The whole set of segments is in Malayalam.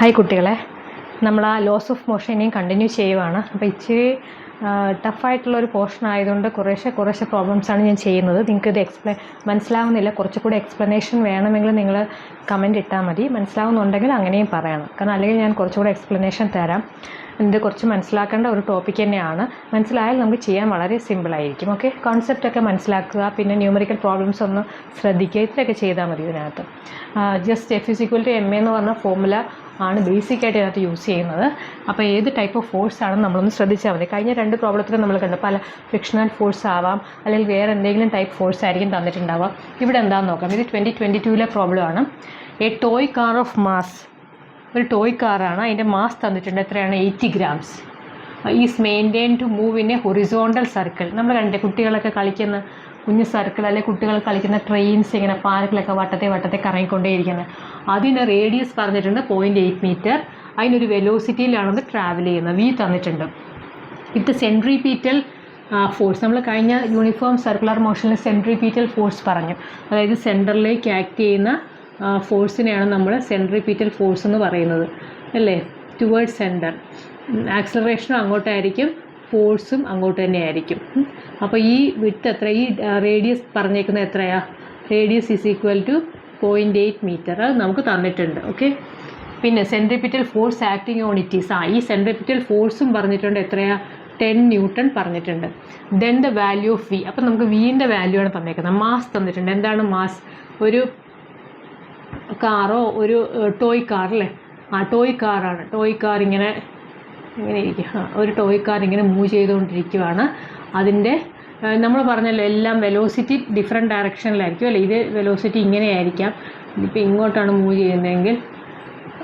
ഹായ് കുട്ടികളെ, നമ്മൾ ആ ലോസ് ഓഫ് മോഷൻ ഇനിയും കണ്ടിന്യൂ ചെയ്യുവാണ്. അപ്പോൾ ഇച്ചിരി ടഫായിട്ടുള്ളൊരു പോർഷൻ ആയതുകൊണ്ട് കുറേശ്ശെ പ്രോബ്ലംസാണ് ഞാൻ ചെയ്യുന്നത്. നിങ്ങൾക്കിത് മനസ്സിലാവുന്നില്ല, കുറച്ചുകൂടി എക്സ്പ്ലനേഷൻ വേണമെങ്കിൽ നിങ്ങൾ കമൻറ്റ് ഇട്ടാൽ മതി. മനസ്സിലാവുന്നുണ്ടെങ്കിൽ അങ്ങനെയും പറയണം, കാരണം അല്ലെങ്കിൽ ഞാൻ കുറച്ചുകൂടി എക്സ്പ്ലനേഷൻ തരാം. ഇത് കുറച്ച് മനസ്സിലാക്കേണ്ട ഒരു ടോപ്പിക് തന്നെയാണ്. മനസ്സിലായാൽ നമുക്ക് ചെയ്യാൻ വളരെ സിമ്പിളായിരിക്കും. ഓക്കെ, കോൺസെപ്റ്റൊക്കെ മനസ്സിലാക്കുക, പിന്നെ ന്യൂമറിക്കൽ പ്രോബ്ലംസ് ഒന്ന് ശ്രദ്ധിക്കുക, ഇത്രയൊക്കെ ചെയ്താൽ മതി. ഇതിനകത്ത് ജസ്റ്റ് F=ma എന്ന് പറഞ്ഞ ഫോർമുല ആണ് ബേസിക്കായിട്ട് ഇതിനകത്ത് യൂസ് ചെയ്യുന്നത്. അപ്പോൾ ഏത് ടൈപ്പ് ഓഫ് ഫോഴ്സ് ആണെന്ന് നമ്മളൊന്ന് ശ്രദ്ധിച്ചാൽ മതി. കഴിഞ്ഞ 2 പ്രോബ്ലത്തിൽ നമ്മൾ കണ്ടു, പല ഫ്രിക്ഷണൽ ഫോഴ്സ് ആവാം, അല്ലെങ്കിൽ വേറെ എന്തെങ്കിലും ടൈപ്പ് ഫോഴ്സ് ആയിരിക്കും തന്നിട്ടുണ്ടാവുക. ഇവിടെ എന്താണെന്ന് നോക്കാം. ഇത് 2022 പ്രോബ്ലമാണ്. A toy car of mass, ഒരു ടോയ് കാറാണ്, അതിൻ്റെ മാസ് തന്നിട്ടുണ്ട്. എത്രയാണ്? 80 grams. Is maintain to move in a horizontal circle. നമ്മൾ കണ്ടിട്ട് കുട്ടികളൊക്കെ കളിക്കുന്ന കുഞ്ഞു സർക്കിൾ, അല്ലെങ്കിൽ കുട്ടികൾ കളിക്കുന്ന ട്രെയിൻസ് ഇങ്ങനെ പാർക്കിലൊക്കെ വട്ടത്തെ കറങ്ങിക്കൊണ്ടേയിരിക്കുന്നത്. അതിന് റേഡിയസ് പറഞ്ഞിട്ടുണ്ട് 0.8 meter. അതിനൊരു വെലോസിറ്റിയിലാണത് ട്രാവൽ ചെയ്യുന്നത്. വി തന്നിട്ടുണ്ട്. ഇത് സെൻട്രിപീറ്റൽ ഫോഴ്സ്, നമ്മൾ കഴിഞ്ഞ യൂണിഫോം സർക്കുലർ മോഷനിൽ സെൻട്രിപീറ്റൽ ഫോഴ്സ് പറഞ്ഞു. അതായത് സെൻറ്ററിലേക്ക് ആക്ട് ചെയ്യുന്ന ഫോഴ്സിനെയാണ് നമ്മൾ സെൻട്രിപീറ്റൽ ഫോഴ്സ് എന്ന് പറയുന്നത്, അല്ലേ? Towards centre. ആക്സലറേഷനും അങ്ങോട്ടായിരിക്കും, ഫോഴ്സും അങ്ങോട്ട് തന്നെയായിരിക്കും. അപ്പോൾ ഈ വിഡ്ത്ത് എത്ര, ഈ റേഡിയസ് പറഞ്ഞേക്കുന്നത് എത്രയാ? Radius = 0.8 meter. അത് നമുക്ക് തന്നിട്ടുണ്ട്. ഓക്കെ, പിന്നെ centripetal force acting on it is, ഈ സെൻട്രിപീറ്റൽ ഫോഴ്സും പറഞ്ഞിട്ടുണ്ട്. എത്രയാ? 10 Newton പറഞ്ഞിട്ടുണ്ട്. Then the value of V. അപ്പം നമുക്ക് വിൻ്റെ വാല്യൂ ആണ് തന്നേക്കുന്നത്. മാസ് തന്നിട്ടുണ്ട്. എന്താണ് മാസ്? ഒരു കാറോ, ഒരു ടോയ് കാർ, അല്ലേ? ടോയ് കാറാണ്. ടോയ് കാർ ഇങ്ങനെ ഇരിക്കും. ഒരു ടോയ് കാർ ഇങ്ങനെ മൂവ് ചെയ്തുകൊണ്ടിരിക്കുകയാണ്. അതിൻ്റെ നമ്മൾ പറഞ്ഞല്ലോ, എല്ലാം വെലോസിറ്റി ഡിഫറെൻറ്റ് ഡയറക്ഷനിലായിരിക്കും, അല്ലേ? ഇത് വെലോസിറ്റി ഇങ്ങനെയായിരിക്കാം. ഇതിപ്പോൾ ഇങ്ങോട്ടാണ് മൂവ് ചെയ്യുന്നതെങ്കിൽ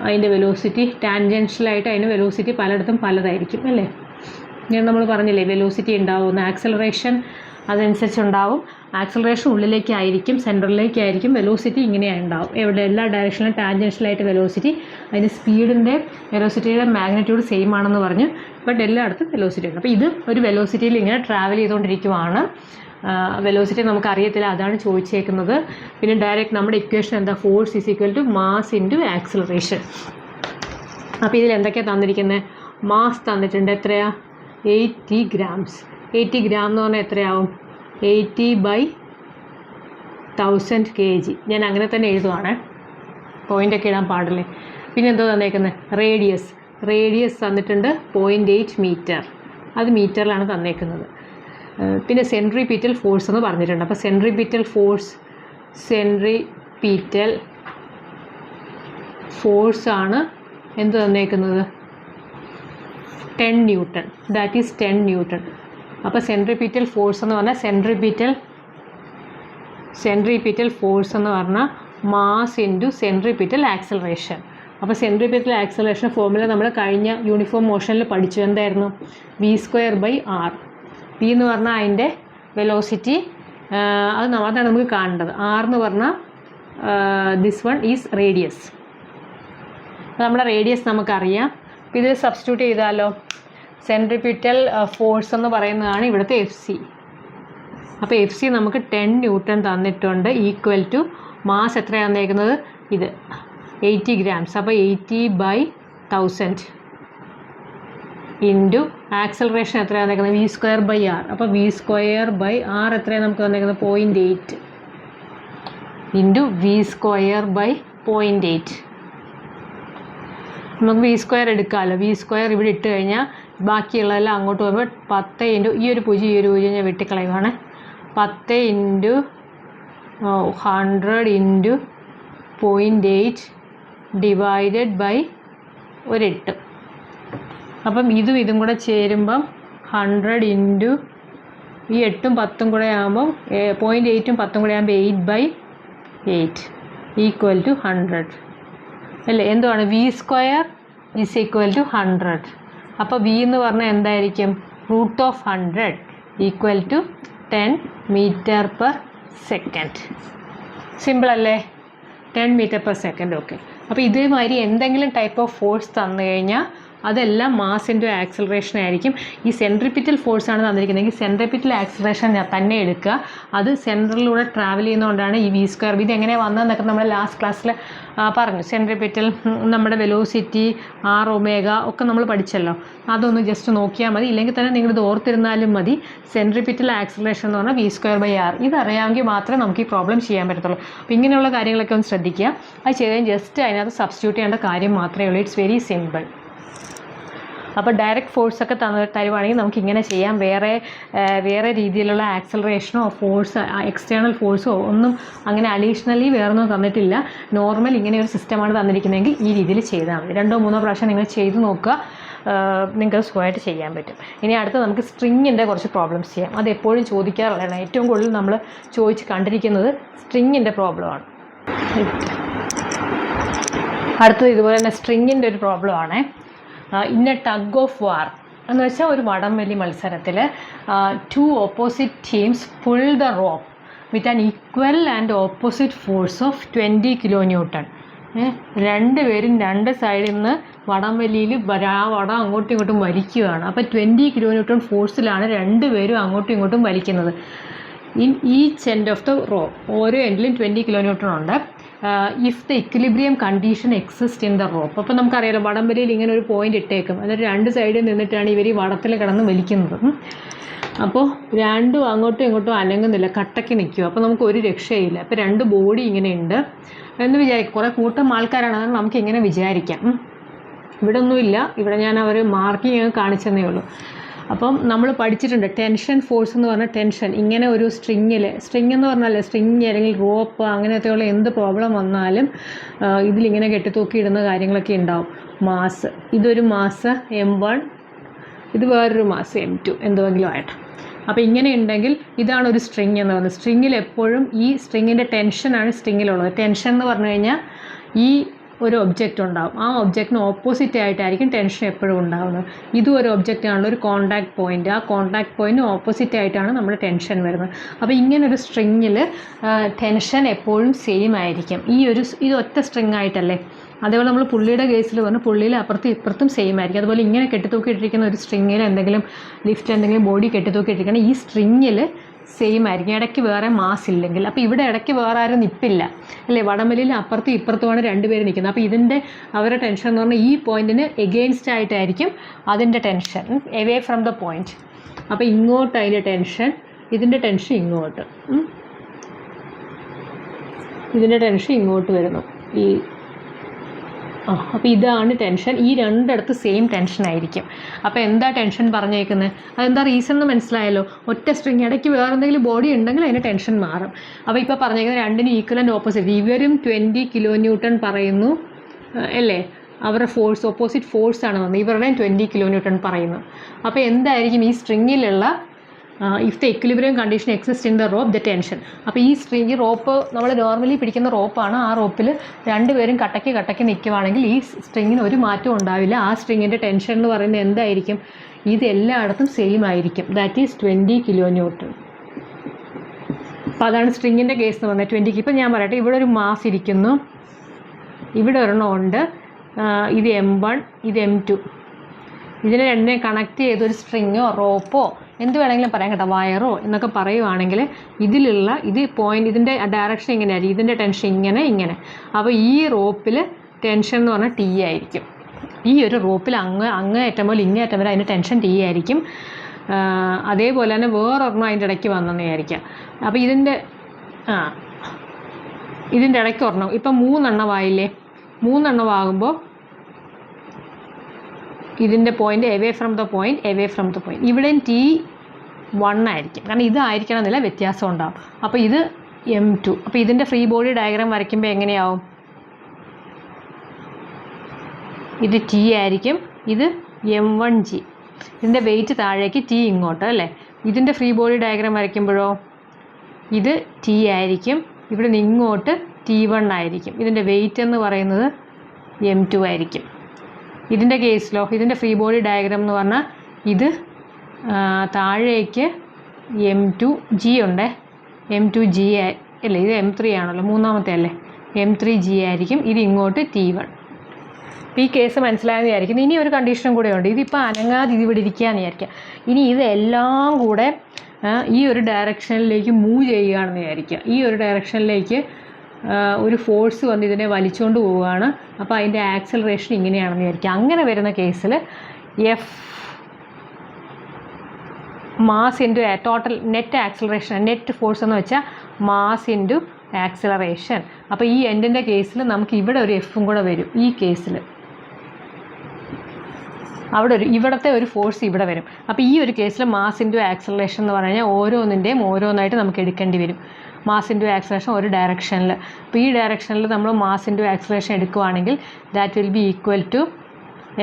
അതിൻ്റെ വെലോസിറ്റി ടാൻജൻഷ്യലായിട്ട് അതിന് വെലോസിറ്റി പലയിടത്തും പലതായിരിക്കും, അല്ലേ? ഞാൻ നമ്മൾ പറഞ്ഞില്ലേ, വെലോസിറ്റി ഉണ്ടാവുന്ന ആക്സലറേഷൻ അതനുസരിച്ചുണ്ടാവും. ആക്സലറേഷൻ ഉള്ളിലേക്കായിരിക്കും, സെൻറ്ററിലേക്കായിരിക്കും. വെലോസിറ്റി ഇങ്ങനെയാണ് ഉണ്ടാവും. എവിടെ? എല്ലാ ഡയറക്ഷനിലും ടാൻജൻഷ്യലായിട്ട് വെലോസിറ്റി. അതിന് സ്പീഡിൻ്റെ വെലോസിറ്റിയുടെ മാഗ്നിറ്റ്യൂഡ് സെയിം ആണെന്ന് പറഞ്ഞു, ബട്ട് എല്ലായിടത്തും വെലോസിറ്റി ഉണ്ട്. അപ്പോൾ ഇത് ഒരു വെലോസിറ്റിയിൽ ഇങ്ങനെ ട്രാവൽ ചെയ്തുകൊണ്ടിരിക്കുവാണ്. വെലോസിറ്റി നമുക്കറിയത്തില്ല, അതാണ് ചോദിച്ചേക്കുന്നത്. പിന്നെ ഡയറക്റ്റ് നമ്മുടെ ഇക്വേഷൻ എന്താ? Force = mass into acceleration. അപ്പോൾ ഇതിൽ എന്തൊക്കെയാണ് തന്നിരിക്കുന്നത്? മാസ് തന്നിട്ടുണ്ട്. എത്രയാ? 80 grams. 80 gram എന്ന് പറഞ്ഞാൽ എത്രയാവും? 80/1000 kg. ഞാൻ അങ്ങനെ തന്നെ എഴുതുവാണ്, പോയിൻ്റൊക്കെ ഇടാൻ പാടില്ലേ. പിന്നെ എന്തോ തന്നേക്കുന്നത്? റേഡിയസ് തന്നിട്ടുണ്ട് 0.8 meter. അത് മീറ്ററിലാണ് തന്നേക്കുന്നത്. പിന്നെ സെൻട്രിപീറ്റൽ ഫോഴ്സ് എന്ന് പറഞ്ഞിട്ടുണ്ട്. അപ്പോൾ സെൻട്രിപീറ്റൽ ഫോഴ്സാണ് എന്ത് തന്നേക്കുന്നത്? 10 Newton. That is 10 Newton. അപ്പോൾ സെൻട്രിപീറ്റൽ ഫോഴ്സ് എന്ന് പറഞ്ഞാൽ സെൻട്രിപീറ്റൽ ഫോഴ്സ് എന്ന് പറഞ്ഞാൽ മാസ് ഇൻറ്റു സെൻട്രിപീറ്റൽ ആക്സലറേഷൻ. അപ്പോൾ സെൻട്രിപീറ്റൽ ആക്സലറേഷൻ ഫോർമുല നമ്മൾ കഴിഞ്ഞ യൂണിഫോം മോഷനിൽ പഠിച്ചു. എന്തായിരുന്നു? v²/r. v എന്ന് പറഞ്ഞാൽ അതിൻ്റെ വെലോസിറ്റി, അതാണ് നമുക്ക് കാണേണ്ടത്. r എന്ന് പറഞ്ഞാൽ ദിസ് വൺ ഈസ് റേഡിയസ്. നമ്മുടെ റേഡിയസ് നമുക്കറിയാം. അപ്പോൾ ഇത് സബ്സ്റ്റിറ്റ്യൂട്ട് ചെയ്താലോ? സെൻട്രിപീറ്റൽ ഫോഴ്സ് എന്ന് പറയുന്നതാണ് ഇവിടുത്തെ Fc. അപ്പോൾ Fc നമുക്ക് 10 Newton തന്നിട്ടുണ്ട്. = മാസ് എത്രയാണ് തന്നേക്കുന്നത്? ഇത് 80 grams. അപ്പോൾ 80/1000 ഇൻറ്റു ആക്സലറേഷൻ എത്രയാണ് തന്നേക്കുന്നത്? v²/r. അപ്പോൾ v²/r എത്രയാണ് നമുക്ക് തന്നേക്കുന്നത്? 0.8 ഇൻറ്റു v²/0.8. നമുക്ക് v² എടുക്കാമല്ലോ. v² ഇവിടെ ഇട്ട് കഴിഞ്ഞാൽ ബാക്കിയുള്ളതെല്ലാം അങ്ങോട്ട് പോകുമ്പോൾ 10 ഇൻറ്റു ഈ ഒരു 0 ഞാൻ വെട്ടിക്കളയുവാണ്. 10 ഇൻറ്റു 100 ഇൻറ്റു 0.8 ഡിവൈഡഡ് ബൈ 8. അപ്പം ഇതും കൂടെ ചേരുമ്പം 100 ഇൻറ്റു ഈ 8ഉം 10ഉം കൂടെ ആകുമ്പം 0.8ഉം 10ഉം കൂടെ ആകുമ്പോൾ 8/8 = 100, അല്ലേ? എന്തുവാണ്? v² = 100. അപ്പോൾ v എന്ന് പറഞ്ഞാൽ എന്തായിരിക്കും? √100 = 10 meter/second. സിമ്പിൾ അല്ലേ? 10 meter/second. ഓക്കെ. അപ്പോൾ ഇതേമാതിരി എന്തെങ്കിലും ടൈപ്പ് ഓഫ് ഫോഴ്സ് തന്നു കഴിഞ്ഞാൽ അതെല്ലാം മാസ് ഇൻറ്റു ആക്സലറേഷൻ ആയിരിക്കും. ഈ സെൻട്രിപീറ്റൽ ഫോഴ്സാണ് തന്നിരിക്കുന്നതെങ്കിൽ സെൻട്രിപീറ്റൽ ആക്സലറേഷൻ തന്നെ എടുക്കുക. അത് സെൻറ്ററിലൂടെ ട്രാവൽ ചെയ്യുന്നതുകൊണ്ടാണ് ഈ v². ഇത് എങ്ങനെ വന്നതെന്നൊക്കെ നമ്മൾ ലാസ്റ്റ് ക്ലാസ്സിൽ പറഞ്ഞു സെൻട്രിപിറ്റൽ നമ്മുടെ വെലോസിറ്റി ആർ ഒമേഗ ഒക്കെ നമ്മൾ പഠിച്ചല്ലോ. അതൊന്ന് ജസ്റ്റ് നോക്കിയാൽ മതി. ഇല്ലെങ്കിൽ തന്നെ നിങ്ങളിത് ഓർത്തിരുന്നാലും മതി. സെൻട്രിപിറ്റൽ ആക്സിലറേഷൻ എന്ന് പറഞ്ഞാൽ v²/r. ഇതറിയാമെങ്കിൽ മാത്രമേ നമുക്ക് ഈ പ്രോബ്ലം ചെയ്യാൻ പറ്റത്തുള്ളൂ. അപ്പോൾ ഇങ്ങനെയുള്ള കാര്യങ്ങളൊക്കെ ഒന്ന് ശ്രദ്ധിക്കുക. അത് ചെയ്താൽ ജസ്റ്റ് അതിനകത്ത് സബ്സ്റ്റിറ്റ്യൂട്ട് ചെയ്യേണ്ട കാര്യം മാത്രമേ ഉള്ളൂ. It's very simple. അപ്പോൾ ഡയറക്റ്റ് ഫോഴ്സൊക്കെ തരുവാണെങ്കിൽ നമുക്ക് ഇങ്ങനെ ചെയ്യാം. വേറെ രീതിയിലുള്ള ആക്സലറേഷനോ ഫോഴ്സ് എക്സ്റ്റേണൽ ഫോഴ്സോ ഒന്നും അങ്ങനെ അഡീഷണലി വേറൊന്നും തന്നിട്ടില്ല. നോർമൽ ഇങ്ങനെ ഒരു സിസ്റ്റമാണ് തന്നിരിക്കുന്നതെങ്കിൽ ഈ രീതിയിൽ ചെയ്താൽ മതി. 2-3 പ്രാവശ്യം നിങ്ങൾ ചെയ്ത് നോക്കുക. നിങ്ങൾക്ക് സുഖമായിട്ട് ചെയ്യാൻ പറ്റും. ഇനി അടുത്ത് നമുക്ക് സ്ട്രിങ്ങിൻ്റെ കുറച്ച് പ്രോബ്ലംസ് ചെയ്യാം. അത് എപ്പോഴും ചോദിക്കാറുള്ളതാണ്. ഏറ്റവും കൂടുതൽ നമ്മൾ ചോദിച്ച് കണ്ടിരിക്കുന്നത് സ്ട്രിങ്ങിൻ്റെ പ്രോബ്ലമാണ്. അടുത്തത് ഇതുപോലെ തന്നെ സ്ട്രിങ്ങിൻ്റെ ഒരു പ്രോബ്ലമാണ്. In a tug of war എന്ന് വെച്ചാൽ ഒരു വടംവലി മത്സരത്തിൽ 2 opposite teams pull the rope with an equal and opposite force of 20 kN. രണ്ടുപേരും 2 സൈഡിൽ നിന്ന് വടംവലിയിൽ ആ വടം അങ്ങോട്ടും ഇങ്ങോട്ടും വലിക്കുകയാണ്. അപ്പോൾ 20 kN ഫോഴ്സിലാണ് രണ്ടുപേരും അങ്ങോട്ടും ഇങ്ങോട്ടും വലിക്കുന്നത്. In each end of the rope, ഓരോ എൻഡിലും 20 kN ഉണ്ട്. If the equilibrium condition exist in the rope. അപ്പോൾ നമുക്കറിയാലോ വടംവലിയിൽ ഇങ്ങനെ ഒരു പോയിന്റ് ഇട്ടേക്കും. എന്നിട്ട് 2 സൈഡിൽ നിന്നിട്ടാണ് ഇവർ ഈ വടത്തിൽ കിടന്ന് വലിക്കുന്നത്. അപ്പോൾ രണ്ടും അങ്ങോട്ടും ഇങ്ങോട്ടും അനങ്ങുന്നില്ല, കട്ടയ്ക്ക് നിൽക്കുക. അപ്പോൾ നമുക്ക് ഒരു രക്ഷയില്ല. അപ്പോൾ 2 ബോഡി ഇങ്ങനെ ഉണ്ട് എന്ന് വിചാരിക്കും. കുറേ കൂട്ടം ആൾക്കാരാണ്, അതാണ് നമുക്ക് ഇങ്ങനെ വിചാരിക്കാം. ഇവിടെ ഒന്നുമില്ല, ഇവിടെ ഞാൻ അവർ മാർക്കിങ് കാണിച്ചെന്നേ ഉള്ളൂ. അപ്പം നമ്മൾ പഠിച്ചിട്ടുണ്ട് ടെൻഷൻ ഫോഴ്സ് എന്ന് പറഞ്ഞാൽ ടെൻഷൻ ഇങ്ങനെ ഒരു സ്ട്രിങ് എന്ന് പറഞ്ഞാൽ സ്ട്രിങ് അല്ലെങ്കിൽ റോപ്പ് അങ്ങനത്തെയുള്ള എന്ത് പ്രോബ്ലം വന്നാലും ഇതിലിങ്ങനെ കെട്ടിത്തൂക്കിയിടുന്ന കാര്യങ്ങളൊക്കെ ഉണ്ടാവും. മാസ്, ഇതൊരു മാസ് M1, ഇത് വേറൊരു മാസ് M2 എന്തെങ്കിലും ആയിട്ട്. അപ്പോൾ ഇങ്ങനെ ഉണ്ടെങ്കിൽ ഇതാണ് ഒരു സ്ട്രിങ് എന്ന് പറയുന്നത്. സ്ട്രിങ്ങിൽ എപ്പോഴും ഈ സ്ട്രിങ്ങിൻ്റെ ടെൻഷനാണ് സ്ട്രിങ്ങിലുള്ളത്. ടെൻഷൻ എന്ന് പറഞ്ഞു കഴിഞ്ഞാൽ ഈ ഒരു ഒബ്ജക്റ്റ് ഉണ്ടാവും, ആ ഒബ്ജക്റ്റിന് ഓപ്പോസിറ്റ് ആയിട്ടായിരിക്കും ടെൻഷൻ എപ്പോഴും ഉണ്ടാകുന്നത്. ഇതും ഒരു ഒബ്ജക്റ്റ് ആണല്ലോ, ഒരു കോൺടാക്ട് പോയിന്റ്. ആ കോൺടാക്ട് പോയിന്റിന് ഓപ്പോസിറ്റ് ആയിട്ടാണ് നമ്മുടെ ടെൻഷൻ വരുന്നത്. അപ്പോൾ ഇങ്ങനൊരു സ്ട്രിങ്ങിൽ ടെൻഷൻ എപ്പോഴും സെയിം ആയിരിക്കും. ഇത് ഒറ്റ സ്ട്രിങ് ആയിട്ടല്ലേ. അതേപോലെ നമ്മൾ പുള്ളിയുടെ കേസിൽ പറഞ്ഞാൽ പുള്ളിയിൽ അപ്പുറത്തും ഇപ്പുറത്തും സെയിം ആയിരിക്കും. അതുപോലെ ഇങ്ങനെ കെട്ടിത്തൂക്കിയിട്ടിരിക്കുന്ന ഒരു സ്ട്രിങ്ങിൽ എന്തെങ്കിലും ലിഫ്റ്റ് എന്തെങ്കിലും ബോഡി കെട്ടിത്തൂക്കിയിട്ടിരിക്കണം, ഈ സ്ട്രിങ്ങിൽ സെയിം ആയിരിക്കും, ഇടയ്ക്ക് വേറെ മാസ് ഇല്ലെങ്കിൽ. അപ്പോൾ ഇവിടെ ഇടയ്ക്ക് വേറെ ആരും നിൽപ്പില്ല അല്ലേ. വടംവലിയിൽ അപ്പുറത്തും ഇപ്പുറത്തുമാണ് 2 പേര് നിൽക്കുന്നത്. അപ്പോൾ അവരുടെ ടെൻഷൻ എന്ന് പറഞ്ഞാൽ ഈ പോയിന്റിന് എഗെയിൻസ്റ്റ് ആയിട്ടായിരിക്കും അതിൻ്റെ tension, away from the point. അപ്പോൾ ഇങ്ങോട്ട് അതിൻ്റെ ടെൻഷൻ, ഇതിൻ്റെ ടെൻഷൻ ഇങ്ങോട്ട്, ഇതിൻ്റെ ടെൻഷൻ ഇങ്ങോട്ട് വരുന്നു. അപ്പോൾ ഇതാണ് ടെൻഷൻ. ഈ രണ്ടിടത്ത് സെയിം ടെൻഷൻ ആയിരിക്കും. അപ്പോൾ എന്താ ടെൻഷൻ പറഞ്ഞേക്കുന്നത്, അതെന്താ റീസൺ എന്ന് മനസ്സിലായല്ലോ. ഒറ്റ സ്ട്രിങ്, ഇടയ്ക്ക് വേറെ എന്തെങ്കിലും ബോഡി ഉണ്ടെങ്കിൽ അതിൻ്റെ ടെൻഷൻ മാറും. അപ്പോൾ ഇപ്പോൾ പറഞ്ഞേക്കുന്നത് രണ്ടിനും ഈക്വൽ ആൻഡ് ഓപ്പോസിറ്റ്. ഇവരും 20 kN പറയുന്നു അല്ലേ, അവരുടെ ഫോഴ്സ് ഓപ്പോസിറ്റ് ഫോഴ്സാണ് വന്നത്. ഇവരുടെയും 20 kN പറയുന്നു. അപ്പോൾ എന്തായിരിക്കും ഈ സ്ട്രിങ്ങിലുള്ള if the equilibrium condition exist in the rope the tension. അപ്പോൾ ഈ റോപ്പ് നമ്മൾ നോർമലി പിടിക്കുന്ന റോപ്പാണ്. ആ റോപ്പിൽ 2 പേരും കട്ടയ്ക്ക് നിൽക്കുവാണെങ്കിൽ ഈ സ്ട്രിങ്ങിന് ഒരു മാറ്റവും ഉണ്ടാവില്ല. ആ സ്ട്രിങ്ങിൻ്റെ ടെൻഷൻ എന്ന് പറയുന്നത് എന്തായിരിക്കും, ഇത് എല്ലായിടത്തും സെയിം ആയിരിക്കും. That is 20 kN. അപ്പോൾ അതാണ് സ്ട്രിങ്ങിൻ്റെ കേസ് എന്ന് പറഞ്ഞാൽ 20. ഇപ്പം ഞാൻ പറയട്ടെ, ഇവിടെ ഒരു മാസ് ഇരിക്കുന്നു, ഇവിടെ ഒരെണ്ണം ഉണ്ട്, ഇത് M1, ഇത് M2. ഇതിനെ രണ്ടിനെ കണക്ട് ചെയ്തൊരു സ്ട്രിങ്ങോ റോപ്പോ എന്ത് വേണമെങ്കിലും പറയാം കേട്ടോ, വയറോ എന്നൊക്കെ പറയുവാണെങ്കിൽ ഇത് പോയിന്റ്, ഇതിൻ്റെ ഡയറക്ഷൻ ഇങ്ങനെയായിരിക്കും, ഇതിൻ്റെ ടെൻഷൻ ഇങ്ങനെ. അപ്പോൾ ഈ റോപ്പിൽ ടെൻഷൻ എന്ന് പറഞ്ഞാൽ T ആയിരിക്കും. ഈ ഒരു റോപ്പിൽ അങ്ങേയറ്റം പോലെ ഇങ്ങേയറ്റം വരെ അതിൻ്റെ ടെൻഷൻ T ആയിരിക്കും. അതേപോലെ തന്നെ വേറൊരെണ്ണം അതിൻ്റെ ഇടയ്ക്ക് വന്നെന്ന് വിചാരിക്കാം. അപ്പോൾ ഇതിൻ്റെ ഇടയ്ക്ക് ഒരെണ്ണം, ഇപ്പം 3 എണ്ണമായില്ലേ. 3 എണ്ണമാകുമ്പോൾ ഇതിൻ്റെ point away from the point, ഇവിടെയും T1 ആയിരിക്കും. കാരണം ഇതായിരിക്കണം എന്നില്ല, വ്യത്യാസം ഉണ്ടാകും. അപ്പോൾ ഇത് M2. അപ്പോൾ ഇതിൻ്റെ ഫ്രീ ബോഡി ഡയഗ്രാം വരയ്ക്കുമ്പോൾ എങ്ങനെയാവും, ഇത് T ആയിരിക്കും, ഇത് M1G. ഇതിൻ്റെ വെയിറ്റ് താഴേക്ക്, T ഇങ്ങോട്ട് അല്ലേ. ഇതിൻ്റെ ഫ്രീ ബോഡി ഡയഗ്രാം വരയ്ക്കുമ്പോഴോ ഇത് T ആയിരിക്കും, ഇവിടെ നിന്ന് ഇങ്ങോട്ട് T1 ആയിരിക്കും. ഇതിൻ്റെ വെയിറ്റ് എന്ന് പറയുന്നത് M2 ആയിരിക്കും. ഇതിൻ്റെ കേസിലോ ഇതിൻ്റെ ഫ്രീ ബോഡി ഡയഗ്രാം എന്ന് പറഞ്ഞാൽ ഇത് താഴേക്ക് M2G ഉണ്ട്, M2G അല്ലേ, ഇത് M3 ആണല്ലോ, മൂന്നാമത്തെ അല്ലേ, M3G ആയിരിക്കും. ഇത് ഇങ്ങോട്ട് T1. ഈ കേസ് മനസ്സിലായെന്ന് വിചാരിക്കുന്നു. ഇനി ഒരു കണ്ടീഷനും കൂടെ ഉണ്ട്, ഇതിപ്പോൾ അനങ്ങാതെ ഇവിടെ ഇരിക്കുകയെന്ന് വിചാരിക്കുക. ഇനി ഇതെല്ലാം കൂടെ ഈ ഒരു ഡയറക്ഷനിലേക്ക് മൂവ് ചെയ്യുകയാണെന്ന് വിചാരിക്കുക. ഈ ഒരു ഡയറക്ഷനിലേക്ക് ഒരു ഫോഴ്സ് വന്ന് ഇതിനെ വലിച്ചുകൊണ്ട് പോവുകയാണ്. അപ്പോൾ അതിൻ്റെ ആക്സലറേഷൻ ഇങ്ങനെയാണെന്ന് വിചാരിക്കുക. അങ്ങനെ വരുന്ന കേസിൽ F mass into total net acceleration, net force എന്ന് വെച്ചാൽ മാസ് ഇൻറ്റു ആക്സലറേഷൻ. അപ്പോൾ ഈ എൻഡിൻ്റെ കേസിൽ നമുക്ക് ഇവിടെ ഒരു എഫും കൂടെ വരും. ഈ കേസിൽ ഇവിടുത്തെ ഒരു ഫോഴ്സ് ഇവിടെ വരും. അപ്പോൾ ഈ ഒരു കേസിൽ മാസ് ഇൻറ്റു ആക്സലറേഷൻ എന്ന് പറഞ്ഞു കഴിഞ്ഞാൽ ഓരോന്നിൻ്റെയും ഓരോന്നായിട്ട് നമുക്ക് എടുക്കേണ്ടി വരും. മാസ് ഇൻറ്റു ആക്സലറേഷൻ ഒരു ഡയറക്ഷനിൽ. അപ്പോൾ ഈ ഡയറക്ഷനിൽ നമ്മൾ മാസ് ഇൻറ്റു ആക്സലറേഷൻ എടുക്കുകയാണെങ്കിൽ that will be equal to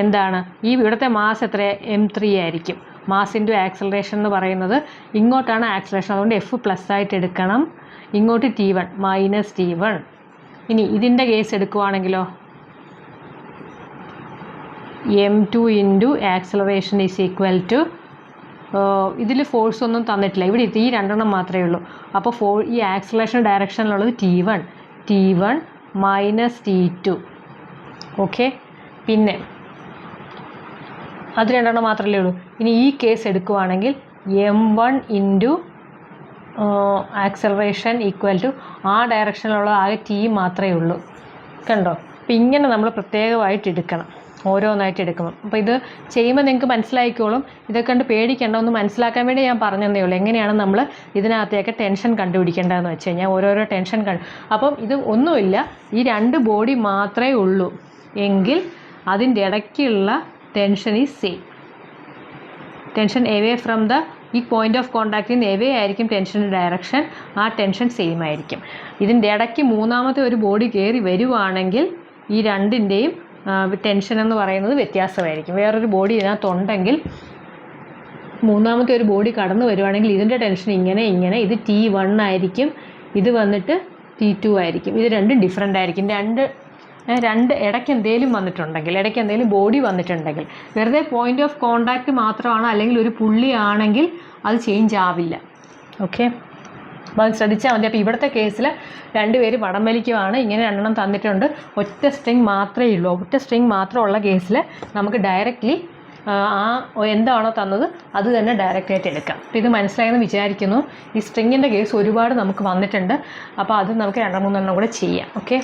എന്താണ്, ഈ ഇവിടുത്തെ മാസ് എത്ര m3 ആയിരിക്കും. മാസ് ഇൻറ്റു ആക്സലറേഷൻ എന്ന് പറയുന്നത് ഇങ്ങോട്ടാണ് ആക്സലറേഷൻ, അതുകൊണ്ട് എഫ് പ്ലസ് ആയിട്ട് എടുക്കണം. ഇങ്ങോട്ട് T1 മൈനസ് T1. ഇനി ഇതിൻ്റെ കേസ് എടുക്കുകയാണെങ്കിലോ m2 into acceleration is equal to, ഇതിൽ ഫോഴ്സ് ഒന്നും തന്നിട്ടില്ല, ഇവിടെ ഈ രണ്ടെണ്ണം മാത്രമേ ഉള്ളൂ. അപ്പോൾ ഈ acceleration ഡയറക്ഷനിലുള്ളത് T1 minus T2. Okay, പിന്നെ അത് രണ്ടെണ്ണം മാത്രമല്ലേ ഉള്ളൂ. ഇനി ഈ കേസ് എടുക്കുവാണെങ്കിൽ m1 into acceleration equal to ആ ഡയറക്ഷനിലുള്ള ആകെ T മാത്രമേ ഉള്ളൂ. കണ്ടോ? അപ്പോൾ ഇങ്ങനെ നമ്മൾ പ്രത്യേകമായിട്ട് എടുക്കണം, ഓരോന്നായിട്ട് എടുക്കണം. അപ്പോൾ ഇത് ചെയ്യുമ്പോൾ നിങ്ങൾക്ക് മനസ്സിലായിക്കോളും. ഇതൊക്കെ കണ്ട് പേടിക്കേണ്ട, ഒന്ന് മനസ്സിലാക്കാൻ വേണ്ടി ഞാൻ പറഞ്ഞതേ ഉള്ളൂ. എങ്ങനെയാണ് നമ്മൾ ഇതിനകത്തേക്ക് ടെൻഷൻ കണ്ടുപിടിക്കേണ്ടതെന്ന് വെച്ച് കഴിഞ്ഞാൽ ഓരോരോ ടെൻഷൻ അപ്പം ഇത് ഒന്നുമില്ല, ഈ രണ്ട് ബോഡി മാത്രമേ ഉള്ളൂ എങ്കിൽ അതിൻ്റെ ഇടയ്ക്കുള്ള tension is same. Tension away from the ഈ പോയിൻ്റ് ഓഫ് കോണ്ടാക്റ്റിൽ നിന്ന് എവേ ആയിരിക്കും ടെൻഷൻ്റെ ഡയറക്ഷൻ, ആ ടെൻഷൻ സെയിം ആയിരിക്കും. ഇതിൻ്റെ ഇടയ്ക്ക് മൂന്നാമത്തെ ഒരു ബോഡി കയറി വരുവാണെങ്കിൽ ഈ രണ്ടിൻ്റെയും ടെൻഷൻ എന്ന് പറയുന്നത് വ്യത്യാസമായിരിക്കും. വേറൊരു ബോഡി ഇതിനകത്തുണ്ടെങ്കിൽ മൂന്നാമത്തെ ഒരു ബോഡി കടന്നു വരുവാണെങ്കിൽ ഇതിൻ്റെ ടെൻഷൻ ഇങ്ങനെ ഇത് T1 ആയിരിക്കും, ഇത് വന്നിട്ട് T2 ആയിരിക്കും. ഇത് രണ്ടും ഡിഫറെൻ്റ് ആയിരിക്കും. രണ്ട് ഇടയ്ക്ക് എന്തെങ്കിലും വന്നിട്ടുണ്ടെങ്കിൽ, ഇടയ്ക്ക് എന്തെങ്കിലും ബോഡി വന്നിട്ടുണ്ടെങ്കിൽ, വെറുതെ പോയിൻ്റ് ഓഫ് കോണ്ടാക്റ്റ് മാത്രമാണ് അല്ലെങ്കിൽ ഒരു പുള്ളിയാണെങ്കിൽ അത് ചേഞ്ച് ആവില്ല. ഓക്കെ, അപ്പോൾ അത് ശ്രദ്ധിച്ചാൽ മതി. അപ്പോൾ ഇവിടുത്തെ കേസിൽ രണ്ടുപേര് വടം വലിക്കുവാണ്, ഇങ്ങനെ രണ്ടെണ്ണം തന്നിട്ടുണ്ട്, ഒറ്റ സ്ട്രിങ് മാത്രമേ ഉള്ളൂ. ഒറ്റ സ്ട്രിങ് മാത്രമുള്ള കേസിൽ നമുക്ക് ഡയറക്റ്റ്ലി എന്താണോ തന്നത് അത് തന്നെ ഡയറക്റ്റായിട്ട് എടുക്കാം. അപ്പോൾ ഇത് മനസ്സിലായെന്ന് വിചാരിക്കുന്നു. ഈ സ്ട്രിങ്ങിൻ്റെ കേസ് ഒരുപാട് നമുക്ക് വന്നിട്ടുണ്ട്, അപ്പോൾ അത് നമുക്ക് 2-3 എണ്ണം കൂടെ ചെയ്യാം. ഓക്കെ.